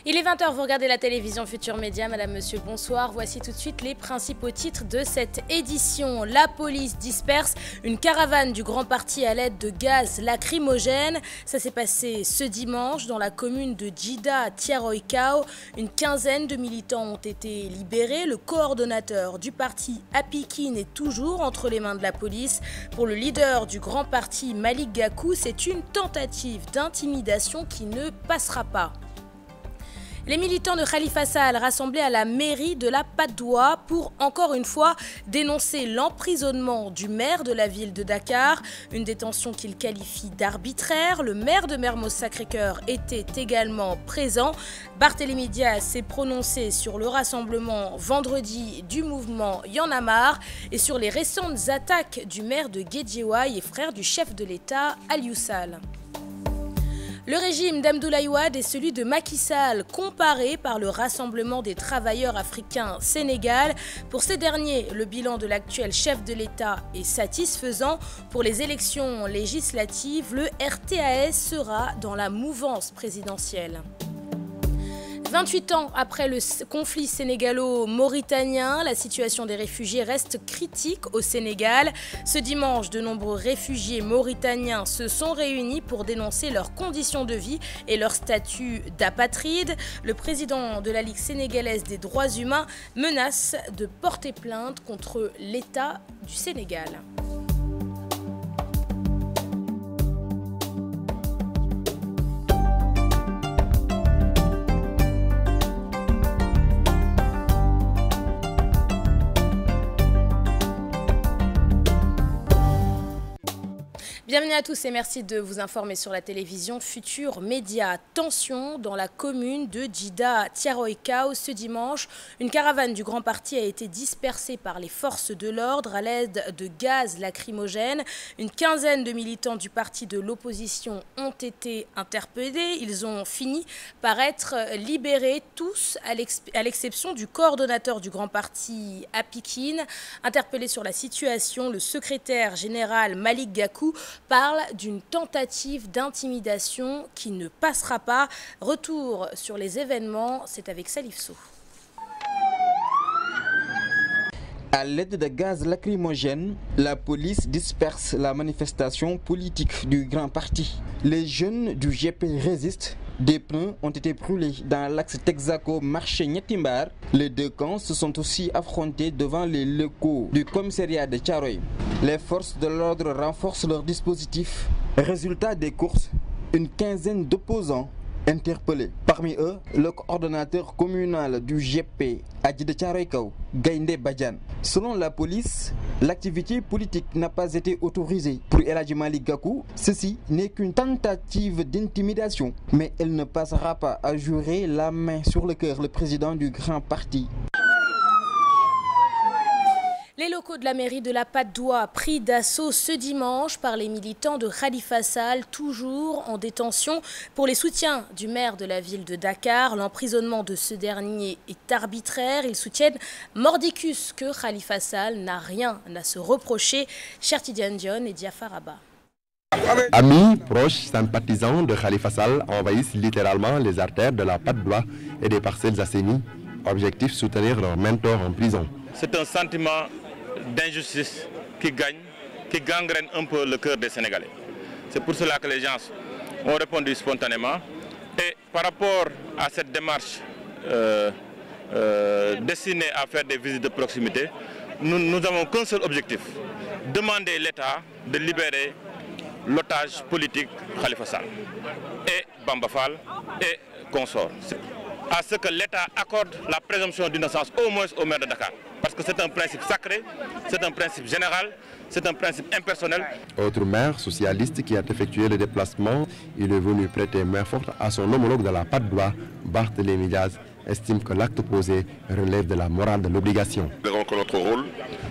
Il est 20h, vous regardez la télévision Futur Média. Madame, monsieur, bonsoir. Voici tout de suite les principaux titres de cette édition. La police disperse une caravane du Grand Parti à l'aide de gaz lacrymogène. Ça s'est passé ce dimanche dans la commune de Djida Tiaroïkao. Une quinzaine de militants ont été libérés. Le coordonnateur du parti Apikine est toujours entre les mains de la police. Pour le leader du Grand Parti, Malick Gakou, c'est une tentative d'intimidation qui ne passera pas. Les militants de Khalifa Sall rassemblés à la mairie de la Patte d'Oie pour, encore une fois, dénoncer l'emprisonnement du maire de la ville de Dakar, une détention qu'ils qualifient d'arbitraire. Le maire de Mermoz-Sacré-Cœur était également présent. Barthélémy Diaz s'est prononcé sur le rassemblement vendredi du mouvement Y'en a marre et sur les récentes attaques du maire de Guédiawaye et frère du chef de l'État, Aliou Sall. Le régime d'Abdoulaye Wade est celui de Macky Sall, comparé par le Rassemblement des travailleurs africains Sénégal. Pour ces derniers, le bilan de l'actuel chef de l'État est satisfaisant. Pour les élections législatives, le RTAS sera dans la mouvance présidentielle. 28 ans après le conflit sénégalo-mauritanien, la situation des réfugiés reste critique au Sénégal. Ce dimanche, de nombreux réfugiés mauritaniens se sont réunis pour dénoncer leurs conditions de vie et leur statut d'apatride. Le président de la Ligue sénégalaise des droits humains menace de porter plainte contre l'État du Sénégal. Bienvenue à tous et merci de vous informer sur la télévision Futur Média. Tension dans la commune de Djida Tiaroïkao. Ce dimanche, une caravane du Grand Parti a été dispersée par les forces de l'ordre à l'aide de gaz lacrymogène. Une quinzaine de militants du parti de l'opposition ont été interpellés. Ils ont fini par être libérés tous à l'exception du coordonnateur du Grand Parti Apikine. Interpellé sur la situation, le secrétaire général Malick Gakou parle d'une tentative d'intimidation qui ne passera pas. Retour sur les événements, c'est avec Salif Sow. À l'aide de gaz lacrymogène, la police disperse la manifestation politique du Grand Parti. Les jeunes du GP résistent. Des pneus ont été brûlés dans l'axe Texaco-Marché Nyetimbar. Les deux camps se sont aussi affrontés devant les locaux du commissariat de Thiaroye. Les forces de l'ordre renforcent leur dispositif. Résultat des courses, une quinzaine d'opposants interpellés. Parmi eux, le coordonnateur communal du GP à Djida Tiaroïkao, Gaïndé Badiane. Selon la police, l'activité politique n'a pas été autorisée. Pour El Hadji Malick Gakou, ceci n'est qu'une tentative d'intimidation, mais elle ne passera pas à jurer la main sur le cœur le président du Grand Parti. Les locaux de la mairie de la Patte d'Oie pris d'assaut ce dimanche par les militants de Khalifa Sall, toujours en détention. Pour les soutiens du maire de la ville de Dakar, l'emprisonnement de ce dernier est arbitraire. Ils soutiennent mordicus que Khalifa Sall n'a rien à se reprocher. Chertidiane Dione et Diafar Abba. Amis, proches, sympathisants de Khalifa Sall envahissent littéralement les artères de la Patte d'Oie et des parcelles assainies. Objectif, soutenir leur mentor en prison. C'est un sentiment d'injustice qui gangrène un peu le cœur des Sénégalais. C'est pour cela que les gens ont répondu spontanément. Et par rapport à cette démarche destinée à faire des visites de proximité, nous n'avons qu'un seul objectif, demander l'État de libérer l'otage politique Khalifa Sall et Bamba Fall et consorts. À ce que l'État accorde la présomption d'innocence au moins au maire de Dakar. Parce que c'est un principe sacré, c'est un principe général, c'est un principe impersonnel. Autre maire socialiste qui a effectué le déplacement, il est venu prêter main forte à son homologue de la Patte d'Oie, Barthélémy Diaz, estime que l'acte posé relève de la morale de l'obligation. Notre rôle,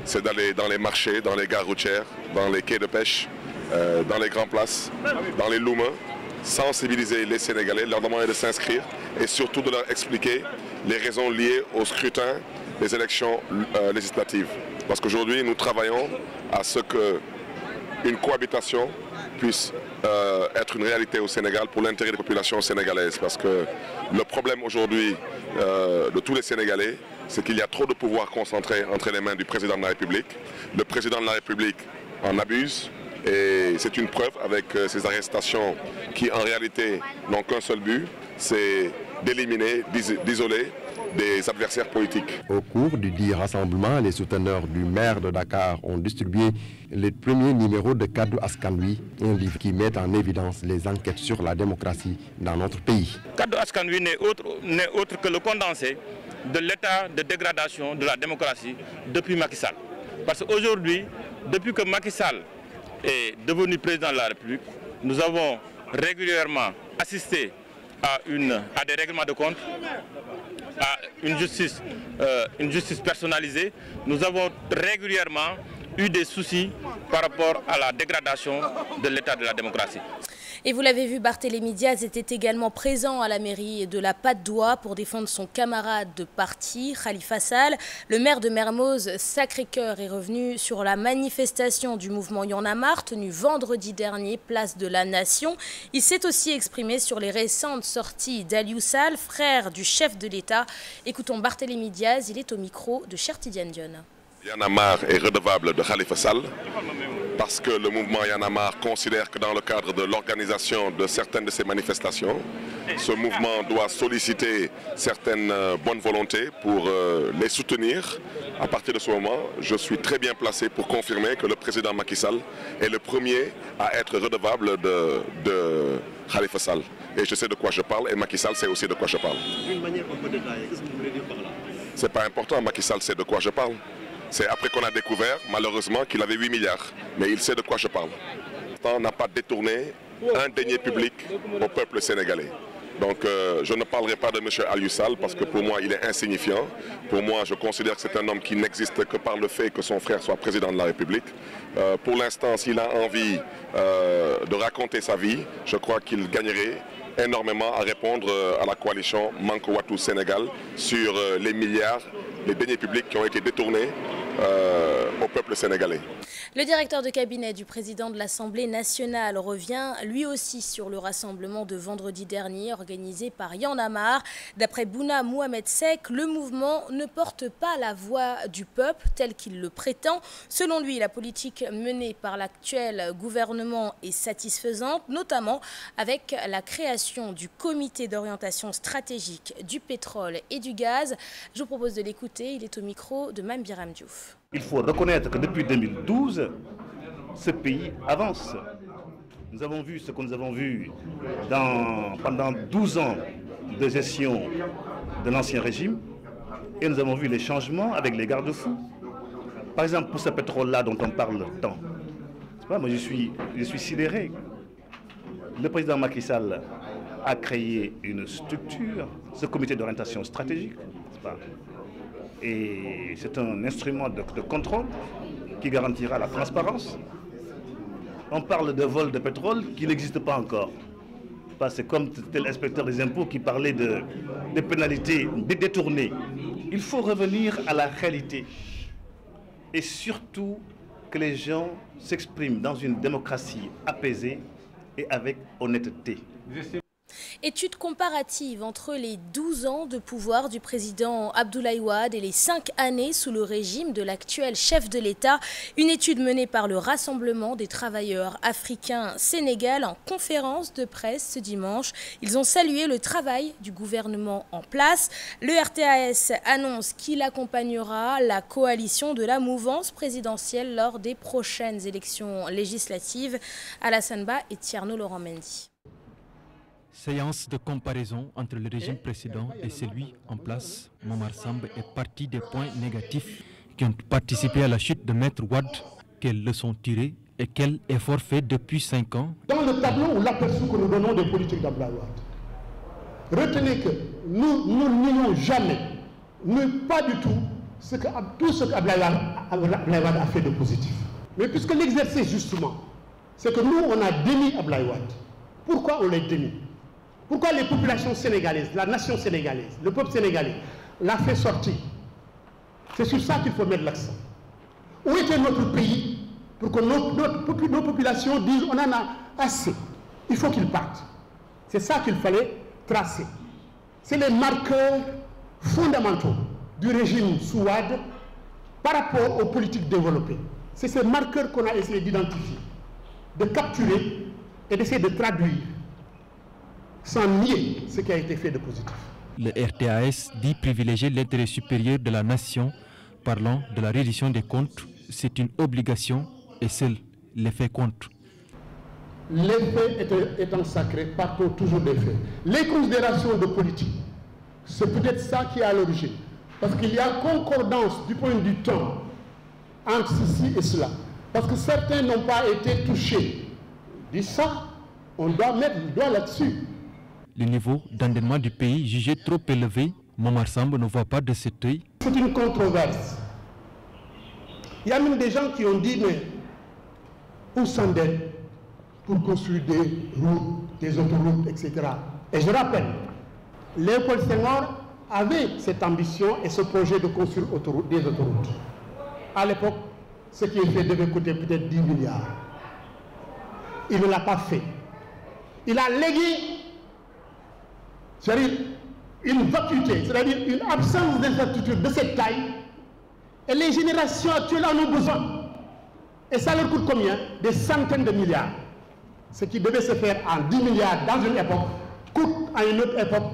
c'est d'aller dans les marchés, dans les gares routières, dans les quais de pêche, dans les grandes places, dans les loumins, sensibiliser les Sénégalais, leur demander de s'inscrire et surtout de leur expliquer les raisons liées au scrutin des élections législatives. Parce qu'aujourd'hui, nous travaillons à ce qu'une cohabitation puisse être une réalité au Sénégal pour l'intérêt des populations sénégalaises. Parce que le problème aujourd'hui de tous les Sénégalais, c'est qu'il y a trop de pouvoir concentré entre les mains du président de la République. Le président de la République en abuse et c'est une preuve avec ces arrestations qui en réalité n'ont qu'un seul but, c'est d'éliminer, d'isoler des adversaires politiques. Au cours du dit rassemblement, les souteneurs du maire de Dakar ont distribué les premiers numéros de Kaddu Askan Wi, un livre qui met en évidence les enquêtes sur la démocratie dans notre pays. Kaddu Askan Wi n'est autre que le condensé de l'état de dégradation de la démocratie depuis Macky Sall. Parce qu'aujourd'hui, depuis que Macky Sall est devenu président de la République, nous avons régulièrement assisté à des règlements de compte, à une justice personnalisée. Nous avons régulièrement eu des soucis par rapport à la dégradation de l'état de la démocratie. Et vous l'avez vu, Barthélémy Diaz était également présent à la mairie de la Patte d'Oie pour défendre son camarade de parti, Khalifa Sall. Le maire de Mermoz Sacré-Cœur est revenu sur la manifestation du mouvement Y en a marre tenue vendredi dernier, place de la Nation. Il s'est aussi exprimé sur les récentes sorties d'Aliou Sall, frère du chef de l'État. Écoutons Barthélémy Diaz, il est au micro de Cheikh Tidiane Dione. Y en a marre est redevable de Khalifa Sall parce que le mouvement Y en a marre considère que dans le cadre de l'organisation de certaines de ces manifestations, ce mouvement doit solliciter certaines bonnes volontés pour les soutenir. À partir de ce moment, je suis très bien placé pour confirmer que le président Macky Sall est le premier à être redevable de Khalifa Sall. Et je sais de quoi je parle et Macky Sall sait aussi de quoi je parle. D'une manière un peu détaillée, qu'est-ce que vous voulez dire par là? C'est pas important, Macky Sall sait de quoi je parle. C'est après qu'on a découvert, malheureusement, qu'il avait 8 milliards. Mais il sait de quoi je parle. On n'a pas détourné un denier public au peuple sénégalais. Donc je ne parlerai pas de M. Aliou Sall parce que pour moi, il est insignifiant. Pour moi, je considère que c'est un homme qui n'existe que par le fait que son frère soit président de la République. Pour l'instant, s'il a envie de raconter sa vie, je crois qu'il gagnerait énormément à répondre à la coalition Manko Wattu Sénégal sur les milliards, les deniers publics qui ont été détournés au peuple sénégalais. Le directeur de cabinet du président de l'Assemblée nationale revient lui aussi sur le rassemblement de vendredi dernier organisé par Y en a marre. D'après Bouna Mohamed Seck, le mouvement ne porte pas la voix du peuple tel qu'il le prétend. Selon lui, la politique menée par l'actuel gouvernement est satisfaisante, notamment avec la création du comité d'orientation stratégique du pétrole et du gaz. Je vous propose de l'écouter, il est au micro de Mame Biram Diouf. Il faut reconnaître que depuis 2012, ce pays avance. Nous avons vu ce que nous avons vu pendant 12 ans de gestion de l'ancien régime et nous avons vu les changements avec les garde-fous. Par exemple, pour ce pétrole-là dont on parle tant, moi je suis sidéré. Le président Macky Sall a créé une structure, ce comité d'orientation stratégique, et c'est un instrument de contrôle qui garantira la transparence. On parle de vol de pétrole qui n'existe pas encore. C'est comme tel inspecteur des impôts qui parlait de pénalités détournées. Il faut revenir à la réalité et surtout que les gens s'expriment dans une démocratie apaisée et avec honnêteté. Étude comparative entre les 12 ans de pouvoir du président Abdoulaye Wade et les 5 années sous le régime de l'actuel chef de l'État. Une étude menée par le Rassemblement des travailleurs africains Sénégal en conférence de presse ce dimanche. Ils ont salué le travail du gouvernement en place. Le RTAS annonce qu'il accompagnera la coalition de la mouvance présidentielle lors des prochaines élections législatives. Alassane Ba et Thierno Laurent Mendy. Séance de comparaison entre le régime précédent et celui en place. Momar Samb est parti des points négatifs qui ont participé à la chute de Maître Wade. Quelles leçons tirées et quel effort fait depuis 5 ans? Dans le tableau ou l'aperçu que nous donnons des politiques d'Abdoulaye Wade, retenez que nous n'ignorons jamais, pas du tout, tout ce qu'Abdoulaye Wade a fait de positif. Mais puisque l'exercice justement, c'est que nous on a démis Abdoulaye Wade. Pourquoi on l'a démis? Pourquoi les populations sénégalaises, la nation sénégalaise, le peuple sénégalais l'a fait sortir? C'est sur ça qu'il faut mettre l'accent. Où était notre pays pour que nos populations disent on en a assez, il faut qu'ils partent. C'est ça qu'il fallait tracer. C'est les marqueurs fondamentaux du régime Souad par rapport aux politiques développées. C'est ces marqueurs qu'on a essayé d'identifier, de capturer et d'essayer de traduire sans nier ce qui a été fait de positif. Le RTAS dit privilégier l'intérêt supérieur de la nation, parlant de la reddition des comptes. C'est une obligation et seul l'effet compte. L'effet étant sacré, partons toujours des faits. Les considérations de politique, c'est peut-être ça qui est à l'origine. Parce qu'il y a concordance du point du temps entre ceci et cela. Parce que certains n'ont pas été touchés. Dit ça, on doit mettre le doigt là-dessus. Le niveau d'endettement du pays jugé trop élevé, Momar Samb ne voit pas de cet œil. C'est une controverse. Il y a même des gens qui ont dit, mais on s'endette pour construire des routes, des autoroutes, etc. Et je rappelle, Léopold Senghor avait cette ambition et ce projet de construire des autoroutes. À l'époque, ce qui est fait devait coûter peut-être 10 milliards. Il ne l'a pas fait. Il a légué, c'est-à-dire une vacuité, c'est-à-dire une absence d'infrastructure de cette taille, et les générations actuelles en ont besoin. Et ça leur coûte combien? Des centaines de milliards. Ce qui devait se faire en 10 milliards dans une époque, coûte à une autre époque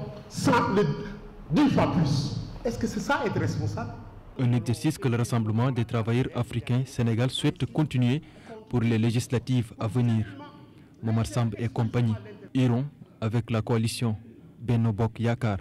10 fois plus. Est-ce que c'est ça être responsable? Un exercice que le Rassemblement des travailleurs africains Sénégal souhaite continuer pour les législatives à venir. Momar Samb et compagnie iront avec la coalition Benno Bokk Yakaar.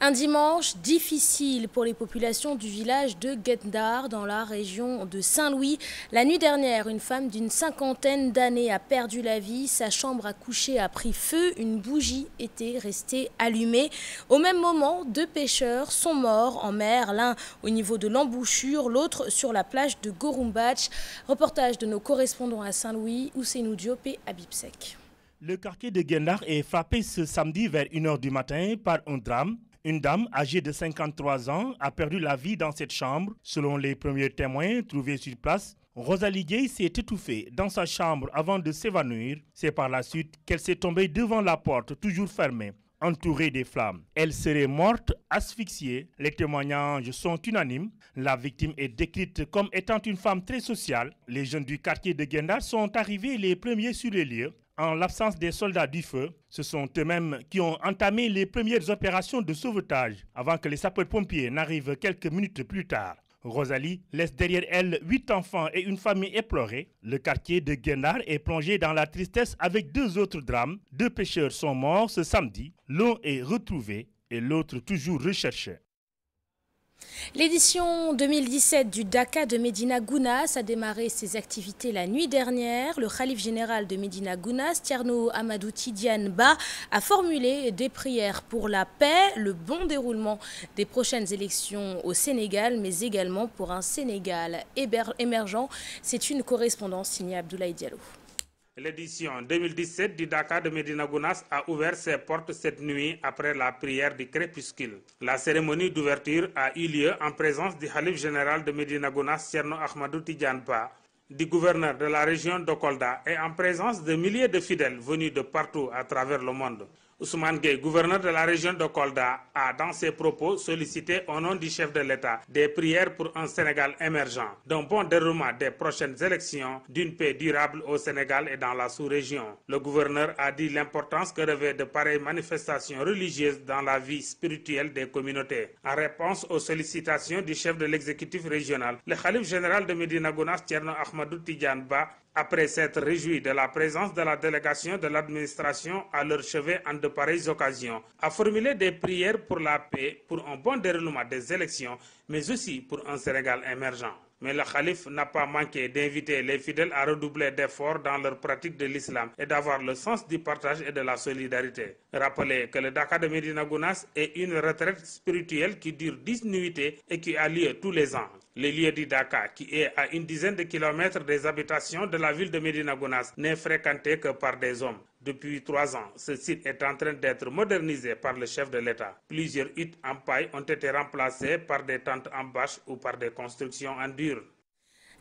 Un dimanche difficile pour les populations du village de Guet-Ndar dans la région de Saint-Louis. La nuit dernière, une femme d'une cinquantaine d'années a perdu la vie. Sa chambre à coucher a pris feu. Une bougie était restée allumée. Au même moment, 2 pêcheurs sont morts en mer, l'un au niveau de l'embouchure, l'autre sur la plage de Gorumbach. Reportage de nos correspondants à Saint-Louis, Ousseynou Diop et Habib Sek. Le quartier de Guet-Ndar est frappé ce samedi vers 1 h du matin par un drame. Une dame âgée de 53 ans a perdu la vie dans cette chambre. Selon les premiers témoins trouvés sur place, Rosalie Gueye s'est étouffée dans sa chambre avant de s'évanouir. C'est par la suite qu'elle s'est tombée devant la porte, toujours fermée, entourée des flammes. Elle serait morte asphyxiée. Les témoignages sont unanimes. La victime est décrite comme étant une femme très sociale. Les jeunes du quartier de Guet-Ndar sont arrivés les premiers sur les lieux. En l'absence des soldats du feu, ce sont eux-mêmes qui ont entamé les premières opérations de sauvetage avant que les sapeurs-pompiers n'arrivent quelques minutes plus tard. Rosalie laisse derrière elle 8 enfants et une famille éplorée. Le quartier de Guet-Ndar est plongé dans la tristesse avec 2 autres drames. 2 pêcheurs sont morts ce samedi. L'un est retrouvé et l'autre toujours recherché. L'édition 2017 du Daka de Médina Gounass a démarré ses activités la nuit dernière. Le khalife général de Médina Gounass, Thierno Amadou Tidiane Ba, a formulé des prières pour la paix, le bon déroulement des prochaines élections au Sénégal, mais également pour un Sénégal émergent. C'est une correspondance signée Abdoulaye Diallo. L'édition 2017 du Daka de Médina Gounass a ouvert ses portes cette nuit après la prière du crépuscule. La cérémonie d'ouverture a eu lieu en présence du khalife général de Médina Gounass, Thierno Ahmadou Tidiane Ba, du gouverneur de la région de Kolda et en présence de milliers de fidèles venus de partout à travers le monde. Ousmane Gueye, gouverneur de la région de Kolda, a dans ses propos sollicité au nom du chef de l'État des prières pour un Sénégal émergent, d'un bon déroulement des prochaines élections, d'une paix durable au Sénégal et dans la sous-région. Le gouverneur a dit l'importance que revêt de pareilles manifestations religieuses dans la vie spirituelle des communautés. En réponse aux sollicitations du chef de l'exécutif régional, le khalife général de Médina Gounass, Thierno Ahmadou Tidiane Ba, après s'être réjoui de la présence de la délégation de l'administration à leur chevet en de pareilles occasions, a formulé des prières pour la paix, pour un bon déroulement des élections, mais aussi pour un Sénégal émergent. Mais le khalife n'a pas manqué d'inviter les fidèles à redoubler d'efforts dans leur pratique de l'islam et d'avoir le sens du partage et de la solidarité. Rappelez que le Daka de Médina Gounass est une retraite spirituelle qui dure 10 nuitées et qui a lieu tous les ans. Le lieu du Daka, qui est à une dizaine de kilomètres des habitations de la ville de Médina Gounass, n'est fréquenté que par des hommes. Depuis 3 ans, ce site est en train d'être modernisé par le chef de l'État. Plusieurs huttes en paille ont été remplacées par des tentes en bâche ou par des constructions en dur.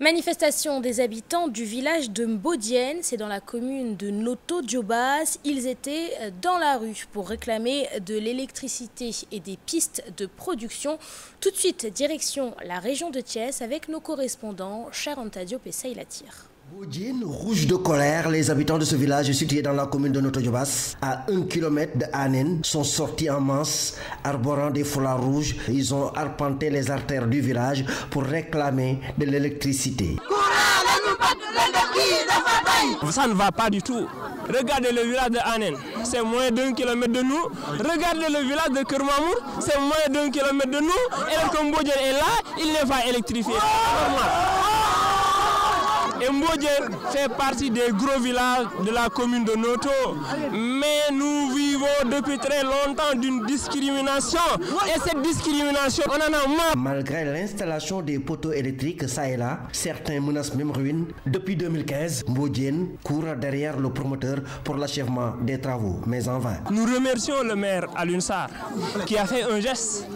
Manifestation des habitants du village de Mbodiène, c'est dans la commune de Noto-Diobass. Ils étaient dans la rue pour réclamer de l'électricité et des pistes de production. Tout de suite, direction la région de Thiès avec nos correspondants Charanta Diop et Seyla Tir. Mbodiène, rouge de colère, les habitants de ce village situé dans la commune de Noto-Diobass, à 1 km de Anen, sont sortis en masse, arborant des foulards rouges. Ils ont arpenté les artères du village pour réclamer de l'électricité. Ça ne va pas du tout. Regardez le village de Anen, c'est moins d'1 kilomètre de nous. Regardez le village de Kermamour, c'est moins d'1 kilomètre de nous. Et le Mbodiène est là, il n'est pas électrifié. Et Mbodiène fait partie des gros villages de la commune de Noto. Mais nous vivons depuis très longtemps d'une discrimination. Et cette discrimination, on en a marre. Malgré l'installation des poteaux électriques, ça et là, certains menacent même ruine. Depuis 2015, Mbodiène court derrière le promoteur pour l'achèvement des travaux, mais en vain. Nous remercions le maire Alioune Sarr qui a fait un geste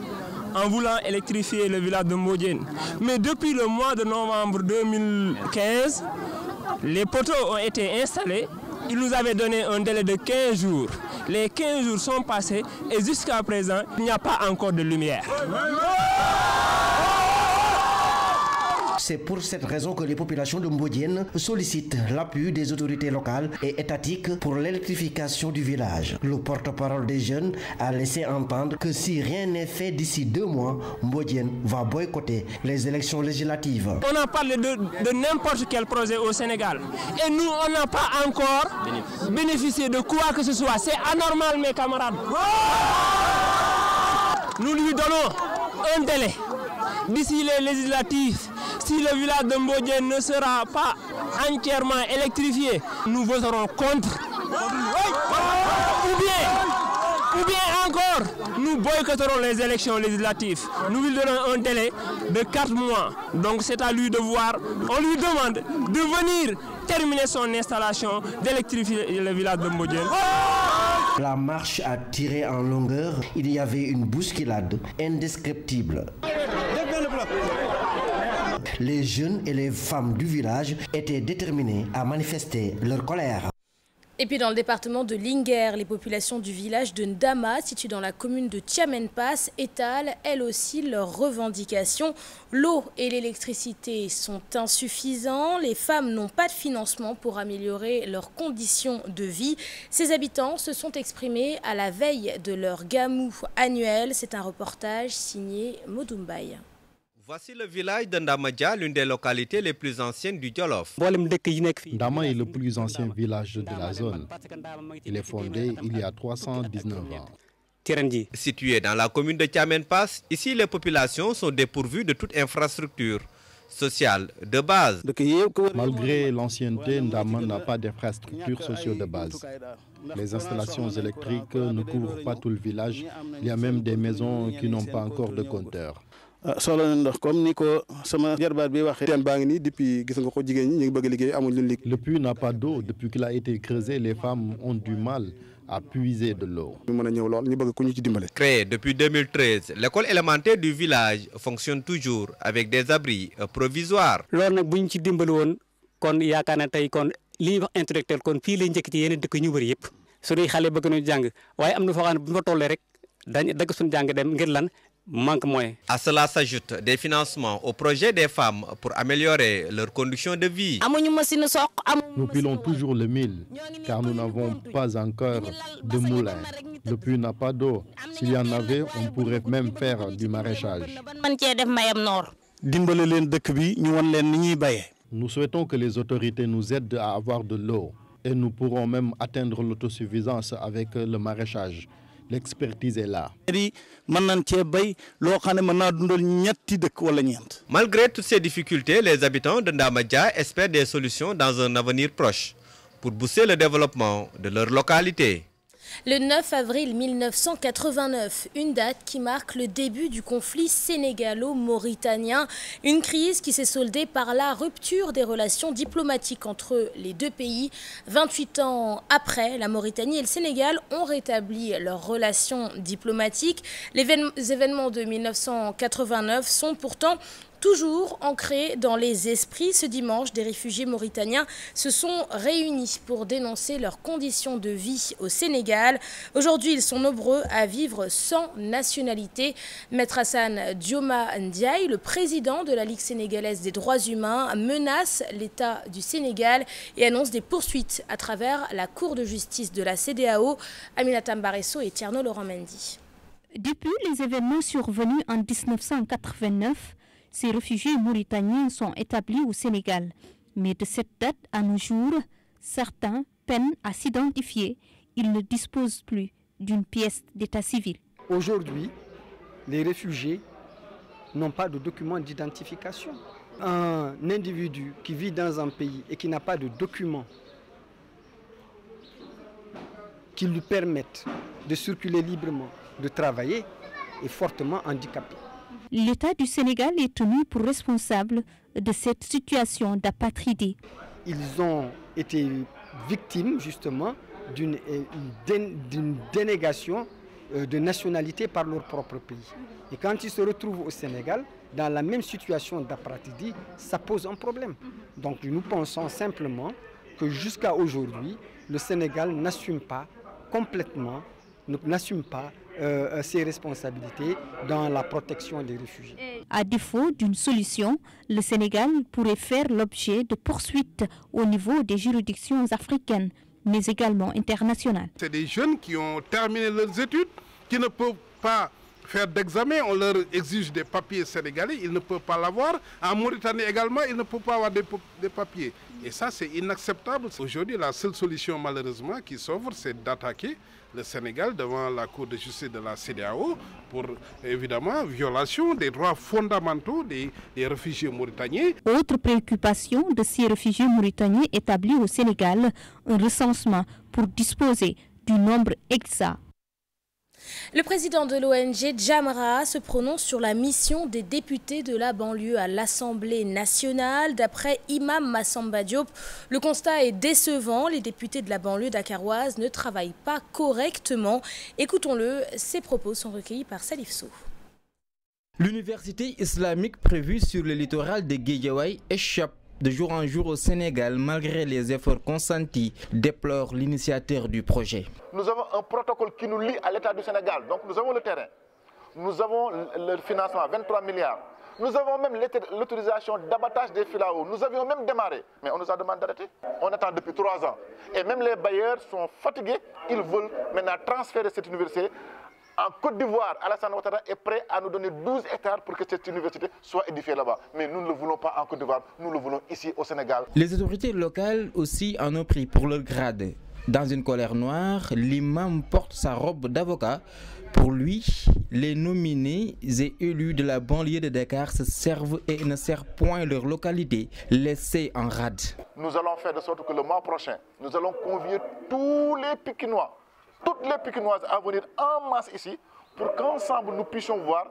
en voulant électrifier le village de Mbodiène. Mais depuis le mois de novembre 2015, les poteaux ont été installés. Il nous avait donné un délai de 15 jours. Les 15 jours sont passés et jusqu'à présent, il n'y a pas encore de lumière. C'est pour cette raison que les populations de Mbodiène sollicitent l'appui des autorités locales et étatiques pour l'électrification du village. Le porte-parole des jeunes a laissé entendre que si rien n'est fait d'ici 2 mois, Mbodiène va boycotter les élections législatives. On a parlé de n'importe quel projet au Sénégal et nous, on n'a pas encore bénéficié de quoi que ce soit. C'est anormal, mes camarades. Nous lui donnons un délai. D'ici les législatives, si le village de Mbodiène ne sera pas entièrement électrifié, nous voterons contre. Ou bien encore, nous boycotterons les élections législatives. Nous lui donnons un délai de 4 mois. Donc c'est à lui de voir. On lui demande de venir terminer son installation, d'électrifier le village de Mbodiène. La marche a tiré en longueur. Il y avait une bousculade indescriptible. Les jeunes et les femmes du village étaient déterminés à manifester leur colère. Et puis dans le département de Linguère, les populations du village de Ndama, situé dans la commune de Tiamenpass, étalent elles aussi leurs revendications. L'eau et l'électricité sont insuffisants. Les femmes n'ont pas de financement pour améliorer leurs conditions de vie. Ces habitants se sont exprimés à la veille de leur gamou annuel. C'est un reportage signé Modumbaï. Voici le village de Ndamadja, l'une des localités les plus anciennes du Djolof. Ndama est le plus ancien village de la zone. Il est fondé il y a 319 ans. Situé dans la commune de Tiamenpass, ici les populations sont dépourvues de toute infrastructure sociale de base. Malgré l'ancienneté, Ndama n'a pas d'infrastructures sociales de base. Les installations électriques ne couvrent pas tout le village. Il y a même des maisons qui n'ont pas encore de compteur. Le puits n'a pas d'eau. Depuis qu'il a été creusé, les femmes ont du mal à puiser de l'eau. Créée depuis 2013, l'école élémentaire du village fonctionne toujours avec des abris provisoires. À cela s'ajoutent des financements au projet des femmes pour améliorer leurs conditions de vie. Nous pilons toujours le mil, car nous n'avons pas encore de moulin. Le puits n'a pas d'eau. S'il y en avait, on pourrait même faire du maraîchage. Nous souhaitons que les autorités nous aident à avoir de l'eau et nous pourrons même atteindre l'autosuffisance avec le maraîchage. L'expertise est là. Malgré toutes ces difficultés, les habitants de Ndamadja espèrent des solutions dans un avenir proche pour booster le développement de leur localité. Le 9 avril 1989, une date qui marque le début du conflit sénégalo-mauritanien, une crise qui s'est soldée par la rupture des relations diplomatiques entre les deux pays. 28 ans après, la Mauritanie et le Sénégal ont rétabli leurs relations diplomatiques. Les événements de 1989 sont pourtant Toujours ancrés dans les esprits, ce dimanche, des réfugiés mauritaniens se sont réunis pour dénoncer leurs conditions de vie au Sénégal. Aujourd'hui, ils sont nombreux à vivre sans nationalité. Maître Hassan Dioma Ndiaye, le président de la Ligue sénégalaise des droits humains, menace l'État du Sénégal et annonce des poursuites à travers la Cour de justice de la CEDEAO. Aminata Mbaresso et Tierno Laurent Mendy. Depuis les événements survenus en 1989, ces réfugiés mauritaniens sont établis au Sénégal. Mais de cette date à nos jours, certains peinent à s'identifier. Ils ne disposent plus d'une pièce d'état civil. Aujourd'hui, les réfugiés n'ont pas de document d'identification. Un individu qui vit dans un pays et qui n'a pas de document qui lui permettent de circuler librement, de travailler, est fortement handicapé. L'État du Sénégal est tenu pour responsable de cette situation d'apatridie. Ils ont été victimes justement d'une dénégation de nationalité par leur propre pays. Et quand ils se retrouvent au Sénégal, dans la même situation d'apatridie, ça pose un problème. Donc nous pensons simplement que jusqu'à aujourd'hui, le Sénégal n'assume pas complètement, n'assume pas ses responsabilités dans la protection des réfugiés. À défaut d'une solution, le Sénégal pourrait faire l'objet de poursuites au niveau des juridictions africaines, mais également internationales. C'est des jeunes qui ont terminé leurs études, qui ne peuvent pas faire d'examen, on leur exige des papiers sénégalais, ils ne peuvent pas l'avoir. En Mauritanie également, ils ne peuvent pas avoir des papiers. Et ça, c'est inacceptable. Aujourd'hui, la seule solution, malheureusement, qui s'offre, c'est d'attaquer le Sénégal devant la Cour de justice de la CEDEAO pour, évidemment, violation des droits fondamentaux des réfugiés mauritaniens. Autre préoccupation de ces réfugiés mauritaniens établis au Sénégal, un recensement pour disposer du nombre exact. Le président de l'ONG Jamra se prononce sur la mission des députés de la banlieue à l'Assemblée nationale. D'après Imam Massamba Diop, le constat est décevant. Les députés de la banlieue dakaroise ne travaillent pas correctement. Écoutons-le, ses propos sont recueillis par Salif Sow. L'université islamique prévue sur le littoral de Guédiawaye échappe de jour en jour au Sénégal malgré les efforts consentis, déplore l'initiateur du projet. Nous avons un protocole qui nous lie à l'État du Sénégal, donc nous avons le terrain, nous avons le financement, 23 milliards, nous avons même l'autorisation d'abattage des filaos, nous avions même démarré, mais on nous a demandé d'arrêter. On attend depuis 3 ans et même les bailleurs sont fatigués, ils veulent maintenant transférer cette université. En Côte d'Ivoire, Alassane Ouattara est prêt à nous donner 12 hectares pour que cette université soit édifiée là-bas. Mais nous ne le voulons pas en Côte d'Ivoire, nous le voulons ici au Sénégal. Les autorités locales aussi en ont pris pour leur grade. Dans une colère noire, l'imam porte sa robe d'avocat. Pour lui, les nominés et élus de la banlieue de Dakar se servent et ne servent point leur localité, laissée en rade. Nous allons faire de sorte que le mois prochain, nous allons convier tous les Pikinois, toutes les Pikinoises à venir en masse ici pour qu'ensemble nous puissions voir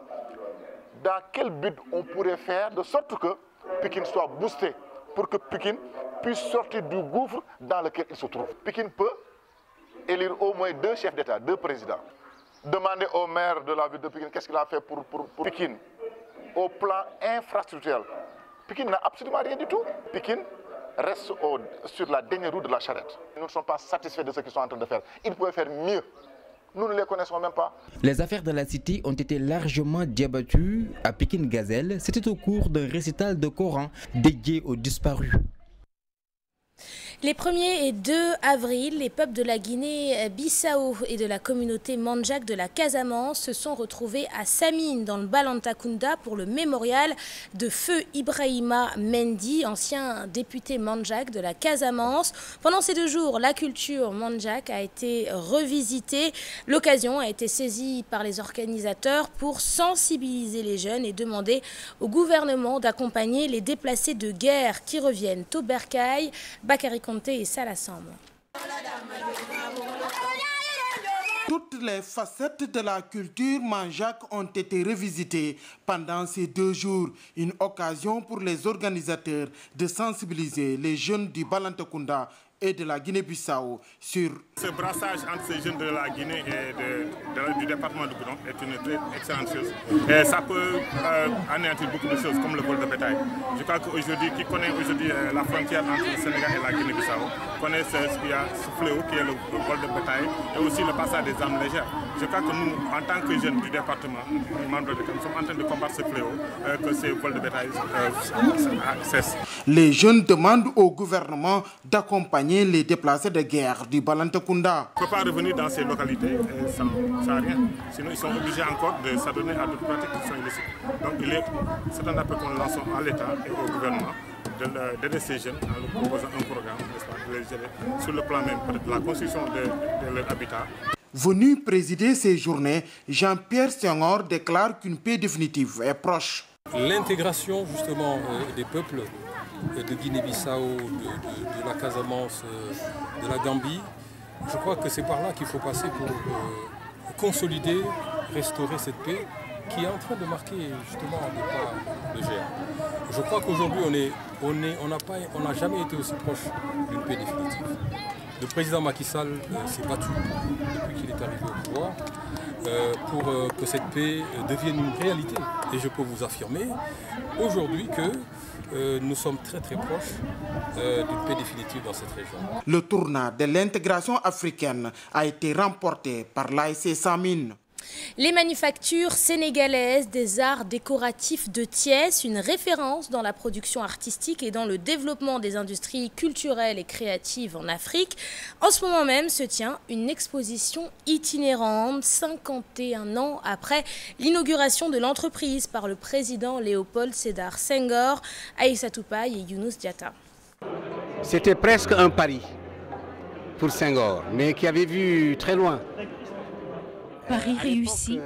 dans quel but on pourrait faire de sorte que Pikine soit boosté, pour que Pikine puisse sortir du gouffre dans lequel il se trouve. Pikine peut élire au moins 2 chefs d'État, 2 présidents. Demandez au maire de la ville de Pikine qu'est-ce qu'il a fait pour Pikine au plan infrastructurel. Pikine n'a absolument rien du tout. Pikine reste sur la dernière roue de la charrette. Nous ne sommes pas satisfaits de ce qu'ils sont en train de faire. Ils pouvaient faire mieux. Nous ne les connaissons même pas. Les affaires de la cité ont été largement débattues à Pikine Gazelle. C'était au cours d'un récital de Coran dédié aux disparus. Les 1er et 2 avril, les peuples de la Guinée-Bissau et de la communauté Mandjak de la Casamance se sont retrouvés à Samine, dans le Balantakunda, pour le mémorial de feu Ibrahima Mendy, ancien député Mandjak de la Casamance. Pendant ces 2 jours, la culture Mandjak a été revisitée. L'occasion a été saisie par les organisateurs pour sensibiliser les jeunes et demander au gouvernement d'accompagner les déplacés de guerre qui reviennent au Bercail. Bakary Conté et Salah Samb. Toutes les facettes de la culture Mandjak ont été revisitées pendant ces 2 jours. Une occasion pour les organisateurs de sensibiliser les jeunes du Balantakunda et de la Guinée-Bissau. Ce brassage entre ces jeunes de la Guinée et du département de Goudomp est une très excellente chose. Et ça peut anéantir beaucoup de choses comme le vol de bétail. Je crois qu'aujourd'hui, qui connaît aujourd'hui la frontière entre le Sénégal et la Guinée-Bissau, connaît ce fléau qui est le vol de bétail et aussi le passage des armes légères. Je crois que nous, en tant que jeunes du département, nous sommes en train de combattre ce fléau, que ces vols de bétail cessent. Les jeunes demandent au gouvernement d'accompagner les déplacés de guerre du Balantakunda. On ne peut pas revenir dans ces localités sans rien. Sinon, ils sont obligés encore de s'adonner à d'autres pratiques qui sont illicites. Donc, c'est un appel qu'on lance à l'État et au gouvernement d'aider ces jeunes en leur proposant un programme, de les aider sur le plan même de la construction de leur habitat. Venu présider ces journées, Jean-Pierre Senghor déclare qu'une paix définitive est proche. L'intégration justement des peuples de Guinée-Bissau, de la Casamance, de la Gambie, je crois que c'est par là qu'il faut passer pour consolider, restaurer cette paix qui est en train de marquer justement des pas de géant. Je crois qu'aujourd'hui on n'a jamais été aussi proche d'une paix définitive. Le président Macky Sall s'est battu depuis qu'il est arrivé au pouvoir pour que cette paix devienne une réalité. Et je peux vous affirmer aujourd'hui que nous sommes très très proches d'une paix définitive dans cette région. Le tournant de l'intégration africaine a été remporté par l'ASC Samine. Les manufactures sénégalaises des arts décoratifs de Thiès, une référence dans la production artistique et dans le développement des industries culturelles et créatives en Afrique. En ce moment même se tient une exposition itinérante, 51 ans après l'inauguration de l'entreprise par le président Léopold Sédar Senghor, Aïssatou Paye et Younous Diatta. C'était presque un pari pour Senghor, mais qui avait vu très loin. Paris réussi,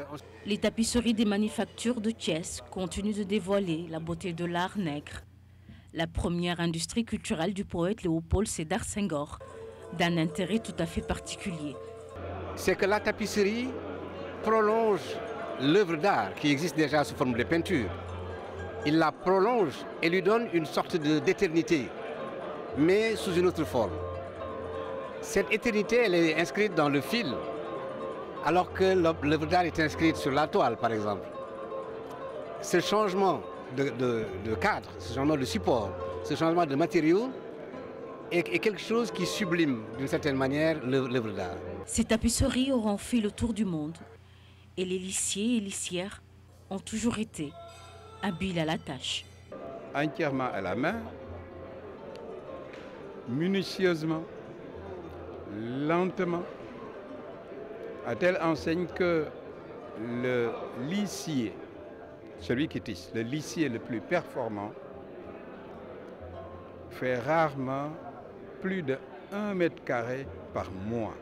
les tapisseries des manufactures de Thiès continuent de dévoiler la beauté de l'art nègre. La première industrie culturelle du poète Léopold Sédar Senghor, d'un intérêt tout à fait particulier. C'est que la tapisserie prolonge l'œuvre d'art qui existe déjà sous forme de peinture. Il la prolonge et lui donne une sorte d'éternité, mais sous une autre forme. Cette éternité, elle est inscrite dans le fil, alors que l'œuvre d'art est inscrite sur la toile, par exemple. Ce changement de cadre, ce changement de support, ce changement de matériaux est quelque chose qui sublime, d'une certaine manière, l'œuvre d'art. Ces tapisseries auront fait le tour du monde et les lissiers et lissières ont toujours été habiles à la tâche. Entièrement à la main, minutieusement, lentement, à telle enseigne que le lissier, celui qui tisse, le lissier le plus performant, fait rarement plus de 1 mètre carré par mois.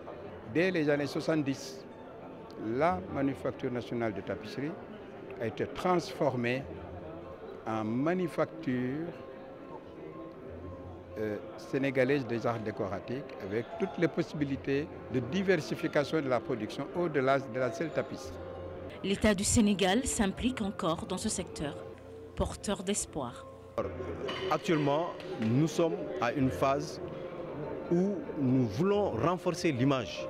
Dès les années 70, la manufacture nationale de tapisserie a été transformée en manufacture sénégalaise des arts décoratifs, avec toutes les possibilités de diversification de la production au-delà de la seule tapisserie. L'État du Sénégal s'implique encore dans ce secteur, porteur d'espoir. Actuellement, nous sommes à une phase où nous voulons renforcer l'image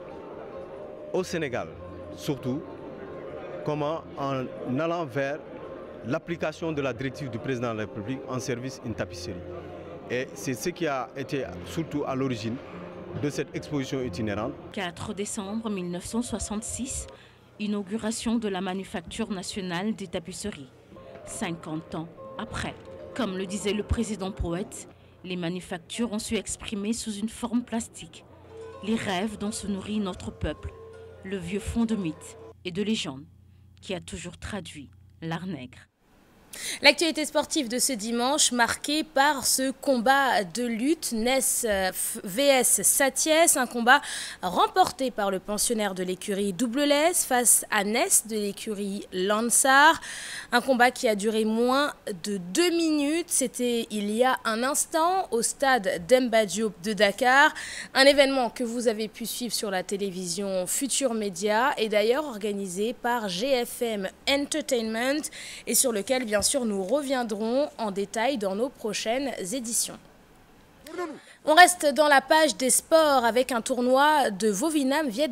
au Sénégal, surtout comment en allant vers l'application de la directive du président de la République en service une tapisserie. Et c'est ce qui a été surtout à l'origine de cette exposition itinérante. 4 décembre 1966, inauguration de la manufacture nationale des tapisseries. 50 ans après. Comme le disait le président poète, les manufactures ont su exprimer sous une forme plastique les rêves dont se nourrit notre peuple, le vieux fond de mythes et de légendes qui a toujours traduit l'art nègre. L'actualité sportive de ce dimanche marquée par ce combat de lutte Ness vs Satiès, un combat remporté par le pensionnaire de l'écurie Double Less face à Ness de l'écurie Lansar. Un combat qui a duré moins de 2 minutes, c'était il y a un instant au stade Demba Diop de Dakar. Un événement que vous avez pu suivre sur la télévision Futur Média et d'ailleurs organisé par GFM Entertainment et sur lequel bien sûr nous reviendrons en détail dans nos prochaines éditions. On reste dans la page des sports avec un tournoi de Vovinam Viet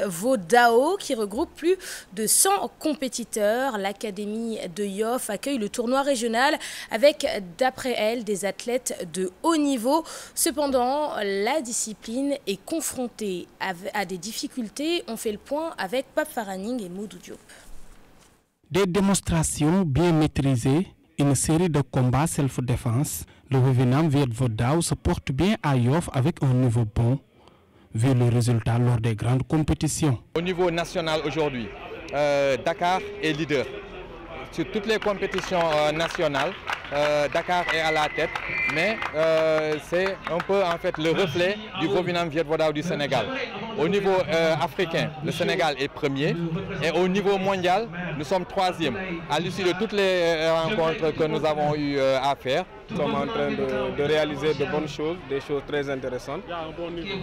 Vo Dao qui regroupe plus de 100 compétiteurs. L'Académie de Yoff accueille le tournoi régional avec, d'après elle, des athlètes de haut niveau. Cependant, la discipline est confrontée à des difficultés. On fait le point avec Pape Faraning et Moudou Diop. Des démonstrations bien maîtrisées, une série de combats self-défense. Le Vovinam Viet Vo Dao se porte bien à Yoff avec un niveau bon, vu le résultat lors des grandes compétitions. Au niveau national aujourd'hui, Dakar est leader. Sur toutes les compétitions nationales, Dakar est à la tête, mais c'est un peu en fait le reflet du Vovinam Viet Vo Dao du Sénégal. Au niveau africain, le Sénégal est premier et au niveau mondial, nous sommes troisième. À l'issue de toutes les rencontres que nous avons eu à faire, nous sommes en train de réaliser de bonnes choses, des choses très intéressantes.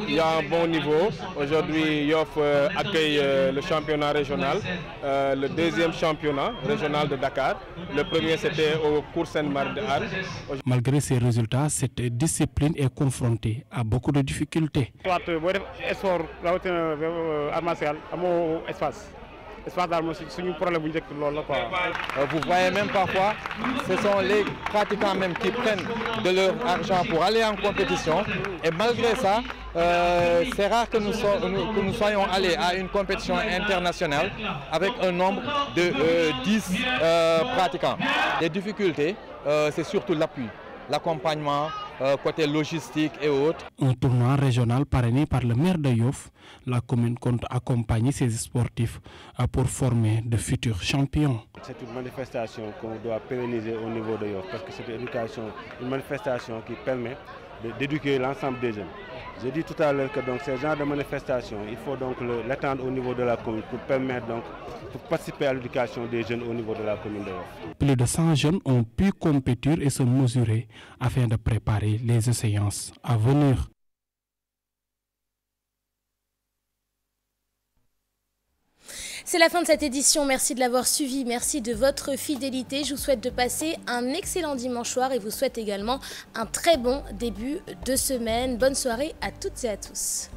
Il y a un bon niveau. Aujourd'hui, Yoff accueille le championnat régional, le deuxième championnat régional de Dakar. Le premier, c'était au cours Sainte-Marie de Arles. Malgré ces résultats, cette discipline est confrontée à beaucoup de difficultés. Vous voyez même parfois, ce sont les pratiquants même qui prennent de leur argent pour aller en compétition. Et malgré ça, c'est rare que nous soyons allés à une compétition internationale avec un nombre de 10 pratiquants. Les difficultés, c'est surtout l'appui, l'accompagnement, côté logistique et autres. Un tournoi régional parrainé par le maire de Yoff, la commune compte accompagner ses sportifs pour former de futurs champions. C'est une manifestation qu'on doit pérenniser au niveau de Yoff parce que c'est une manifestation qui permet d'éduquer l'ensemble des jeunes. J'ai dit tout à l'heure que donc ces genres de manifestations, il faut donc l'étendre au niveau de la commune pour permettre donc pour participer à l'éducation des jeunes au niveau de la commune de Yoff. Plus de 100 jeunes ont pu compétir et se mesurer afin de préparer les échéances à venir. C'est la fin de cette édition. Merci de l'avoir suivi. Merci de votre fidélité. Je vous souhaite de passer un excellent dimanche soir et vous souhaite également un très bon début de semaine. Bonne soirée à toutes et à tous.